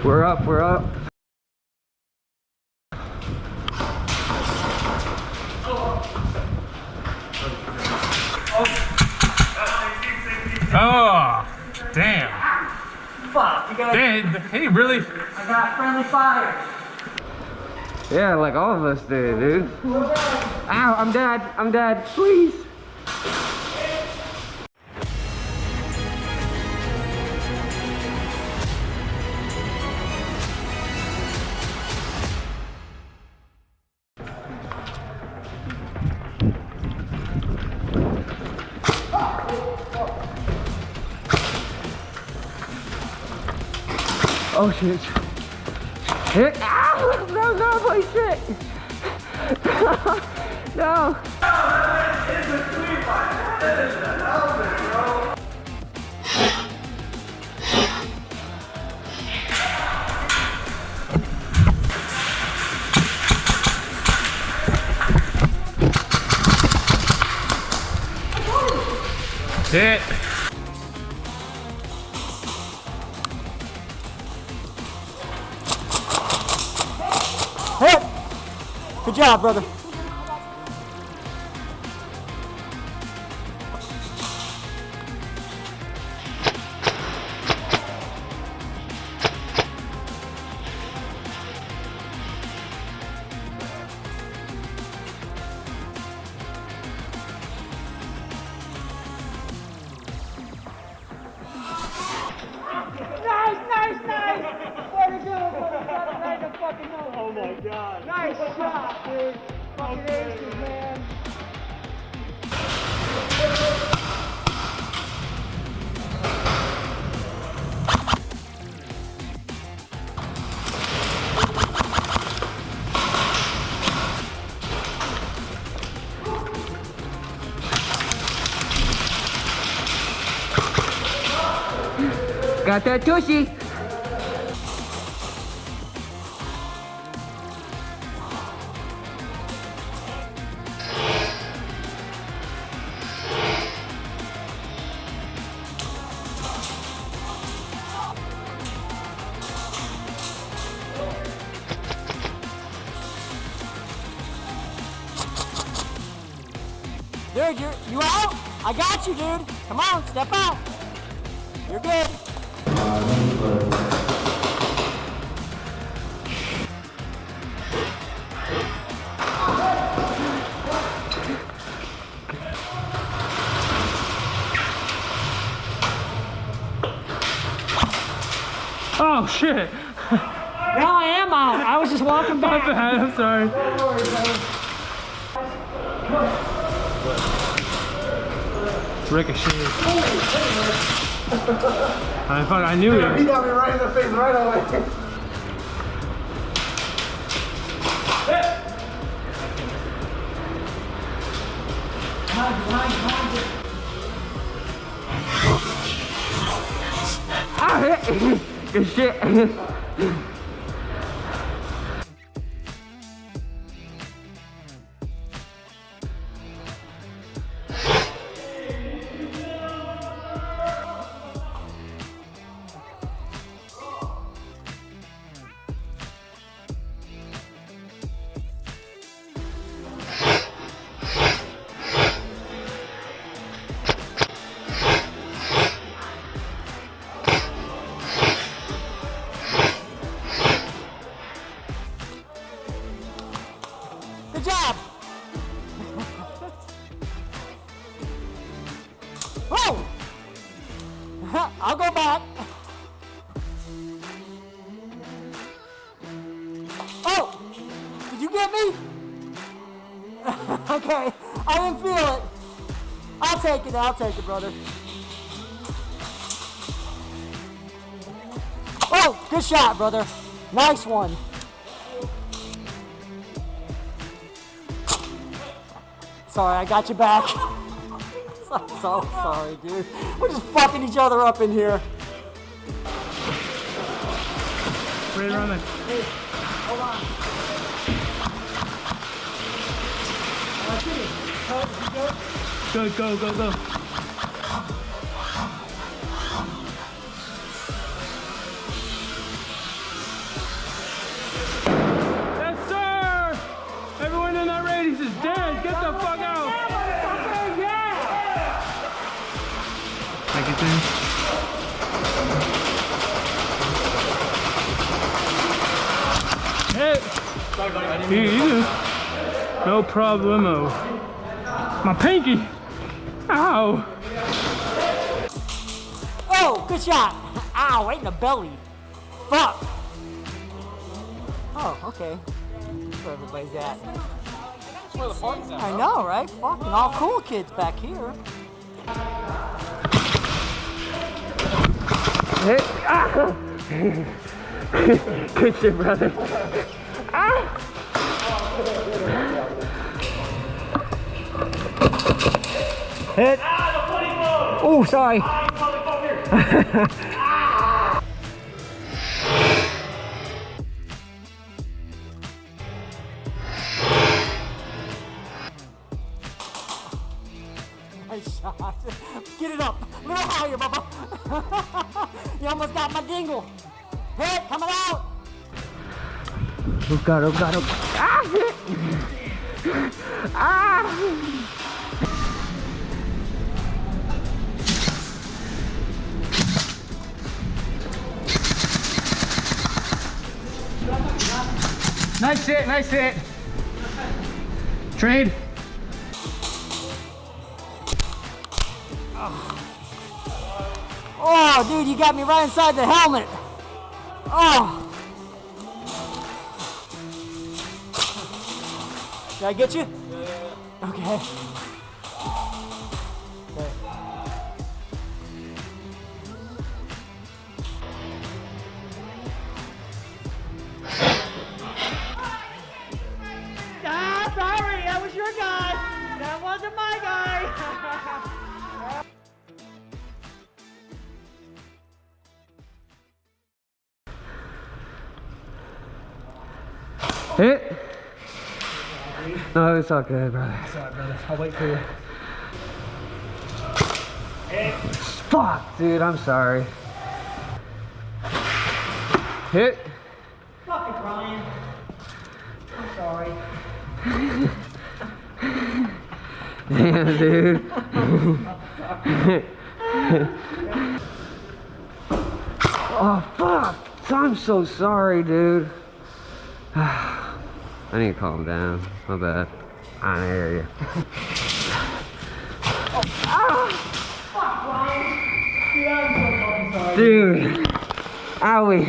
We're up, we're up. Oh, damn. Fuck, you guys. Damn, hey, really? I got friendly fire. Yeah, like all of us did, dude. Ow, I'm dead. I'm dead. Please. Oh shit. Hit. Ow! No, no, boy, shit. No. Hit. Hit! Good job, brother. Oh my god. Nice shot, dude. Fucking aces, man. Got that tushy. Dude, you out? I got you, dude. Come on, step out. You're good. Oh, shit. Now I am out. I was just walking My back. bad, I'm sorry. Don't worry, brother. Ricochet. I knew it. He got me right in the face right away. Ah, hit. Good shit. Good job. Oh! I'll go back. Oh! Did you get me? Okay, I didn't feel it. I'll take it, brother. Oh, good shot, brother. Nice one. Sorry, I got you back. So sorry, dude. We're just fucking each other up in here. Right around there. Hey, hold on. Go. everything. Hey! Here you go. No problemo. My pinky! Ow! Oh, good shot. Ow, right in the belly. Fuck. Oh, okay. That's where everybody's at. That's where the party's at. I know, right? Fucking all cool kids back here. Hit. Ah. Good shit, brother. Ah. Hit. Oh, sorry. Nice shot. Get it up. A little higher, Bubba. You almost got my dingle. Hit, coming out. Oh God, oh God, oh God. Ah, hit. Ah. Nice hit, nice hit. Trade. Oh, dude, you got me right inside the helmet. Oh. Did I get you? Yeah. Okay. Ah, sorry, that was your guy. That wasn't my guy. Hit. No, it's all good, brother. It's alright, brother. I'll wait for you. Fuck, dude, I'm sorry. Hit. Fucking Brian. I'm sorry. Damn, dude. Oh, fuck. I'm so sorry, dude. I need to calm down. My bad. I hear you. Fuck, Brian. Yeah, I'm so fucking sorry. Dude. Owie.